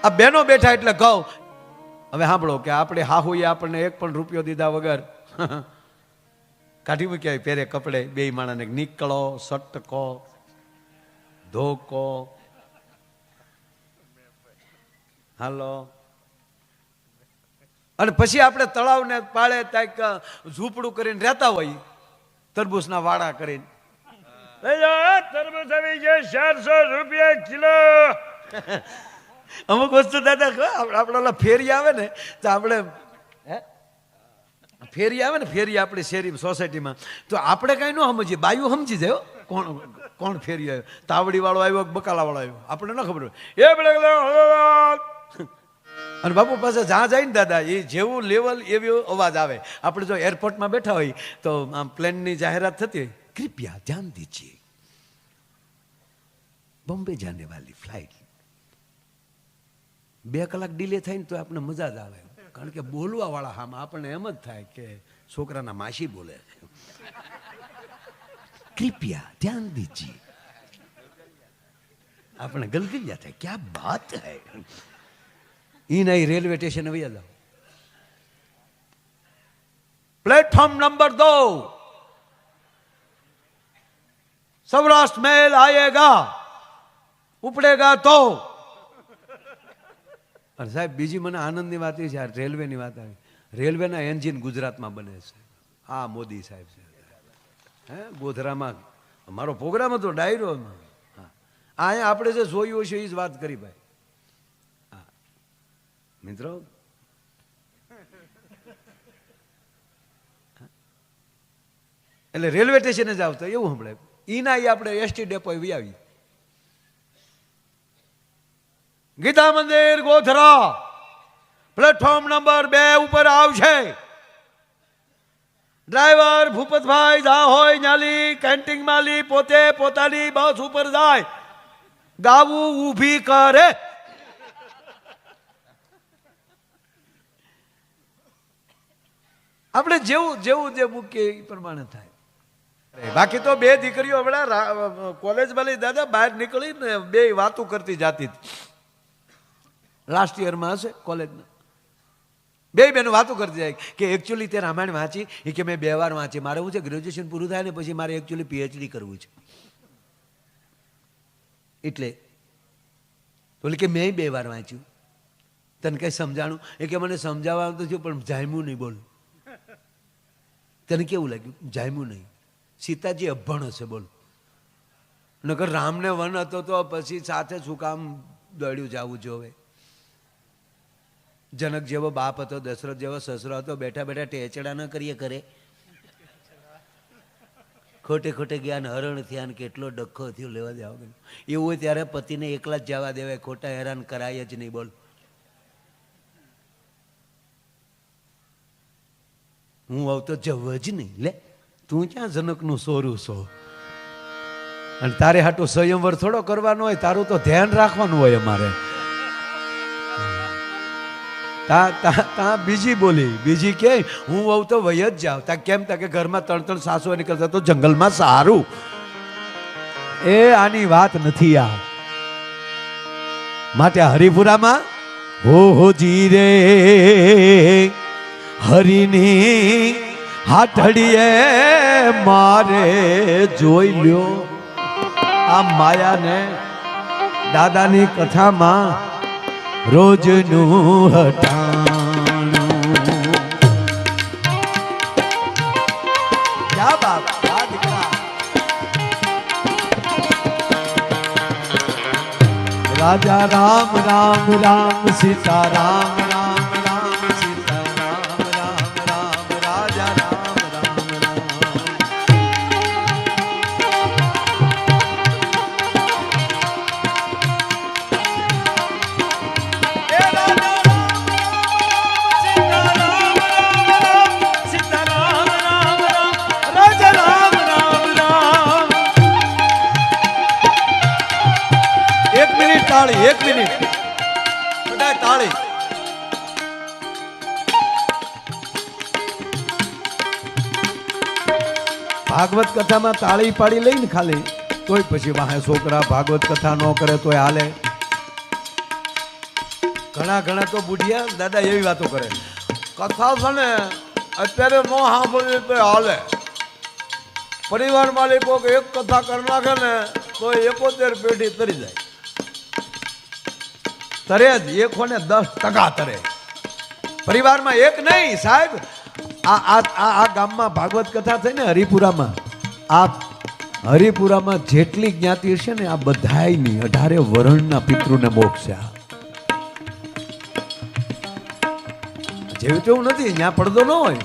આ બહેનો બેઠા એટલે કહું હવે સાંભળો કે આપણે હાહુએ આપણને એક પણ રૂપિયો દીધા વગર કાઢી મૂક્યા પહેરે કપડે બે માણસને નીકળો સટકો ધોકો હાલો અને પછી આપણે તળાવને પાળે ત્યાં ઝૂંપડું કરીને રહેતા હોય તરબૂચના વાડા કરીને તરબૂચ આવી છે 400 રૂપિયા કિલો. અમુક વસ્તુ દાદા આપણે ફેરી આવે ને તો આપણે ફેરી આવે ને ફેરી આપણી શેરી સોસાયટીમાં તો આપણે કઈ ન સમજીએ બાયું સમજી જાય કોણ કોણ ફેરી આવ્યો તાવડી વાળો આવ્યો બકાલા વાળો આવ્યો આપણે ન ખબર હોય અને બાપુ પાસે જ્યાં જાય ને દાદા એ જેવું લેવલ એવો અવાજ આવે. આપણે જો એરપોર્ટમાં બેઠા હોય તો આમ પ્લેનની જાહેરાત થતી હોય કૃપયા ધ્યાન દીજીએ બોમ્બે જાને વાલી ફ્લાઇટ 2 કલાક ડિલે થાય ને તો આપણે મજા જ આવે કારણ કે બોલવા વાળા આમાં આપણને એમ જ થાય કે છોકરાના માસી બોલે કૃપયા ધ્યાન દીજીએ આપણે ગલગલિયા થાય ક્યાં બાત હૈ. ઈ નહીં રેલવે સ્ટેશન આવી જાઓ प्लेटफॉर्म नंबर 2 सौराष्ट्र मेल आएगा उपड़ेगा तो. અને સાહેબ બીજી મને આનંદની વાત એ છે રેલવેની વાત આવી રેલવેના એન્જિન ગુજરાતમાં બને છે. હા મોદી સાહેબ છે હે ગોધરામાં મારો પ્રોગ્રામ હતો ડાયરોમાં. હા અહીંયા આપણે જે જોયું છે એ જ વાત કરી ભાઈ. હા મિત્રો એટલે રેલવે સ્ટેશને જાવ તો એવું સાંભળે ઈના આપણે એસટી ડેપો આવી આવી ગીતા મંદિર ગોધરા પ્લેટફોર્મ નંબર 2 ઉપર આવશે. ડ્રાઈવર ભૂપતભાઈ જા હોય ન્યાલી કેન્ટીન માલી પોતે પોતાની બસ ઉપર જાય ગાવું ઊભી કરે. આપણે જેવું જેવું જે મૂકીએ એ પ્રમાણે થાય. બાકી તો 2 દીકરીઓ હમણાં કોલેજ વાળી દાદા બહાર નીકળી ને 2 વાતો કરતી જાતી હતી. લાસ્ટ યરમાં હશે કોલેજના 2 બહેનો વાતો કરતી જાય કે એકચ્યુઅલી તે રામાયણ વાંચી એ કે મેં 2 વાર વાંચી મારે શું છે ગ્રેજ્યુએશન પૂરું થાય ને પછી મારે એકચ્યુઅલી પીએચડી કરવું છે એટલે બોલે કે મેં 2 વાર વાંચ્યું તને કઈ સમજાણું એ કે મને સમજાવવાનું તો થયું પણ જામ્યું નહીં. બોલ તને કેવું લાગ્યું? જામ્યું નહીં. સીતાજી અભણ હશે બોલ નકર રામને વન હતો તો પછી સાથે શું કામ દોડ્યું જવું જોવે. જનક જેવો બાપ હતો દશરથ જેવો સસરો હતો બેઠા બેઠા ટેચડા ન કરીએ કરે ખોટે ખોટે જ્ઞાન હરણ થયા ને કેટલો ડખો થયો લેવા જાવ એવું હોય ત્યારે પતિને એકલા જ જવા દેવાય ખોટા હેરાન કરાય જ નહીં. બોલ હું આવ તો જવ જ નહીં લે તું ક્યાં જનકનું સોરું છો અને તારે હાટું સ્વયંવર થોડો કરવાનો હોય તારું તો ધ્યાન રાખવાનું હોય. અમારે તા બીજી બોલી બીજી કે હું આવ તો વય જ જાવ તા કેમ તા કે ઘરમાં 3 સાસુ નીકળતા તો જંગલમાં સારું. એ આની વાત નથી આ માટે હરિપુરામાં હો જી રે હરિની હાથડીએ મારે જોઈ લ્યો આ માયાને દાદાની કથામાં રોજનું હટાણું. ક્યા બાપ રાજા રામ રામ રામ સીતા રામ રામ રામ સીતા રામ રામ રામ રાજા રામ રામ રામ. તાળી 1 મિનિટ બધા તાળી. ભાગવત કથામાં તાળી પાડી લઈને ખાલી તોય પછી વાહે છોકરા ભાગવત કથા ન કરે તોય હાલે. ઘણા તો બુઢિયા દાદા એવી વાતો કરે, કથા છે ને અત્યારે નો સાંભળવી તો હાલે. પરિવાર માલિકો એક કથા કરી નાખે ને તો 71 પેઢી તરી જાય. તરે જ 110% તરે. પરિવારમાં એક નહીં સાહેબ. આ ગામમાં ભાગવત કથા થઈ ને હરિપુરામાં, આ હરિપુરામાં જેટલી જ્ઞાતિ હશે ને આ બધાયની 18 વર્ણના પિતૃને મોક્ષ છે. જેવું તેવું નથી, ત્યાં પડદો ન હોય,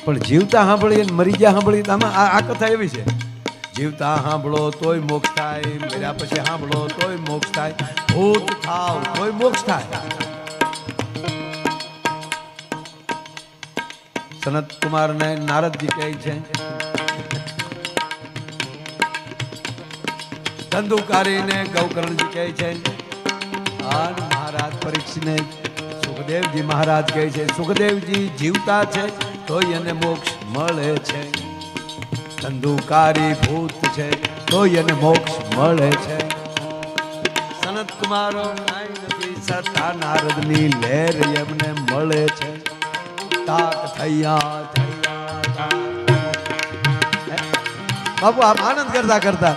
પણ જીવતા સાંભળીએ ને મરી ગયા સાંભળીએ. આમાં આ કથા એવી છે, જીવતા સાંભળો તોય મોક્ષ થાય, મર્યા પછી સાંભળો તોય મોક્ષ થાય, ભૂત થાવ તોય મોક્ષ થાય. સનત કુમાર ને નારદજી કહે છે, ધંધુકારી ને ગૌકર્ણજી કહે છે, અને મહારાજ પરીક્ષિત ને સુખદેવજી મહારાજ કહે છે, સુખદેવજી જીવતા છે તો એને મોક્ષ મળે છે, ધંધુકારી ભૂત છે તો એને મોક્ષ મળે છે. સનત કુમારો કાંઈ નથી સતા નારદની લહેર એમને મળે છે. તાક થયા બાપુ આમ આનંદ કરતા કરતા.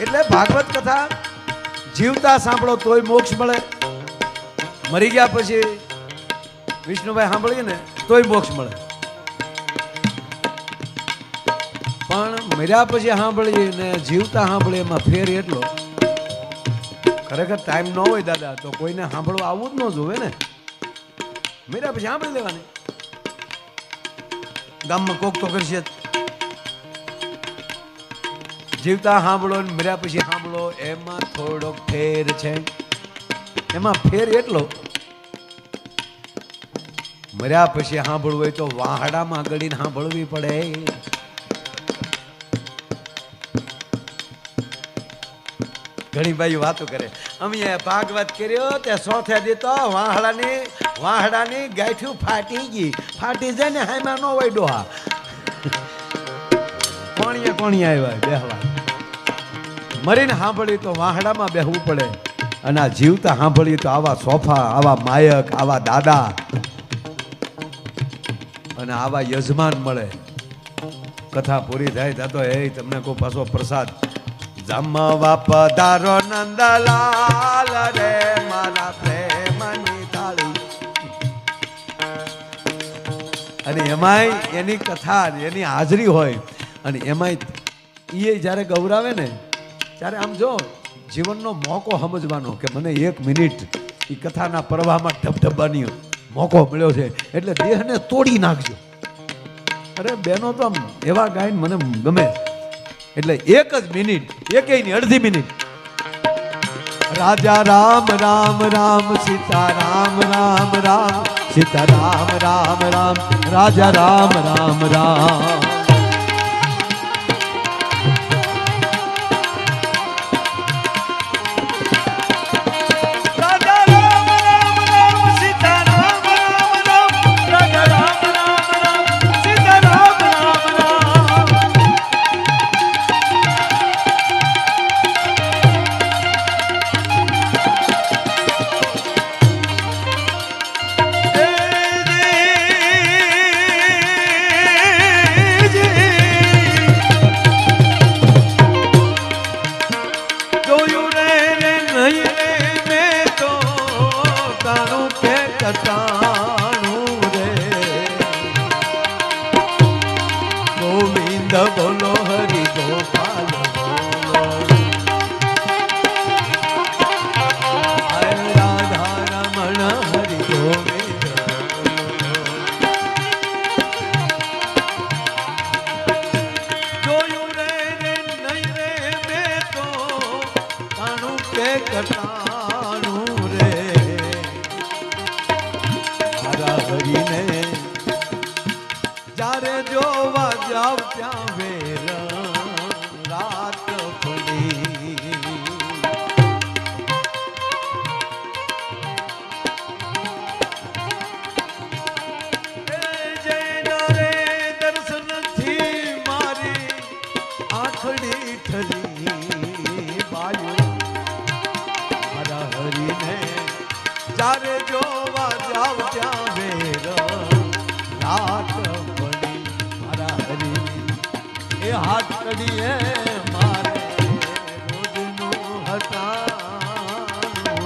એટલે ભાગવત કથા જીવતા સાંભળો તોય મોક્ષ મળે, મરી ગયા પછી વિષ્ણુભાઈ સાંભળીએ ને તોય મોક્ષ મળે. પણ મર્યા પછી સાંભળીએ ને જીવતા સાંભળીએ એમાં ફેર એટલો, ખરેખર ટાઈમ ન હોય દાદા તો કોઈને સાંભળવા આવવું જ ન જોવે ને. મર્યા પછી સાંભળી લેવાની. ગામમાં કોક તો કરશે, જીવતા સાંભળો ને મર્યા પછી સાંભળો એમાં થોડોક ફેર છે. એમાં ફેર એટલો, મર્યા પછી સાંભળવું હોય તો વાહડામાં ગળીને સાંભળવી પડે. ઘણી બાઈ વાતો કરે, અમે ભાગવત કર્યો તે સોથે દીતો વાહડાની ગાંઠ્યું ફાટી ગઈ. ફાટી જાય ને હાઈમાં ન હોય ડોહા. કોણીએ આવ્યા બેહવા. મરીને સાંભળ્યું તો વાહડામાં બેહવું પડે, અને આ જીવતા સાંભળીએ તો આવા સોફા, આવા માયક, આવા દાદા અને આવા યજમાન મળે. કથા પૂરી થાય ત્યાં તો હે તમને કોઈ પાછો પ્રસાદ જમવા પધારો નંદલાલ રે મારા પ્રેમની થાળી. અને એમાંય એની કથા એની હાજરી હોય, અને એમાંય એ જ્યારે ગૌરાવે ને ત્યારે આમ જો જીવનનો મોકો સમજવાનો કે મને 1 મિનિટ એ કથાના પ્રવાહમાં ઢબઢબાની મોકો મળ્યો છે એટલે દેહને તોડી નાખજો. અરે બેનો તો આમ એવા ગાયન મને ગમે. એટલે 1 જ મિનિટ, એકેયની અડધી મિનિટ. રાજા રામ રામ રામ સીતા રામ રામ રામ સીતા રામ રામ રામ રાજા રામ રામ રામ. બોલો હરિ ગોપાલ બોલો, રાધા રમણ હરિ ગોવિંદ. જોયું રે નહીં રે મેં તો તાણું કે કટાણું રે મારા હરિને જ્યારે જોવા જાવ ત્યાં વેર રાત પડી. જયના રે દર્શનથી મારી આંખડી ઠરી બાયું. ત્યારે જોવા જાવ ત્યાં વેર રાત પડી મારા હરી એ હાથ કડીએ મારે રોજનું હટાનું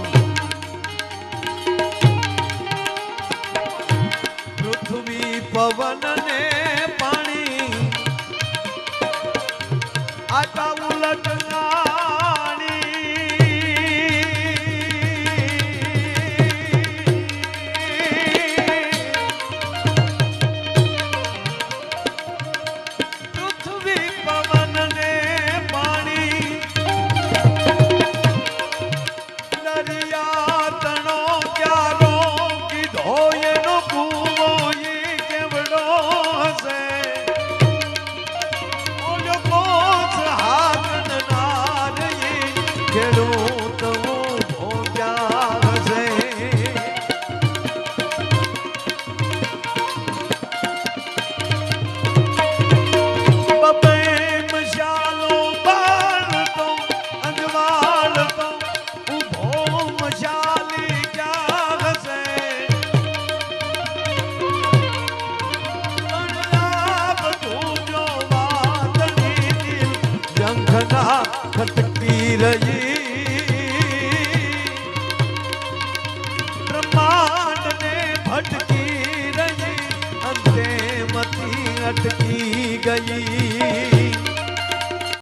પૃથ્વી પવન ને પાણી આટા ઉલટ ખટકી રહી બ્રહ્માંડ ને ભટકી રહી અંતે મથી અટકી ગઈ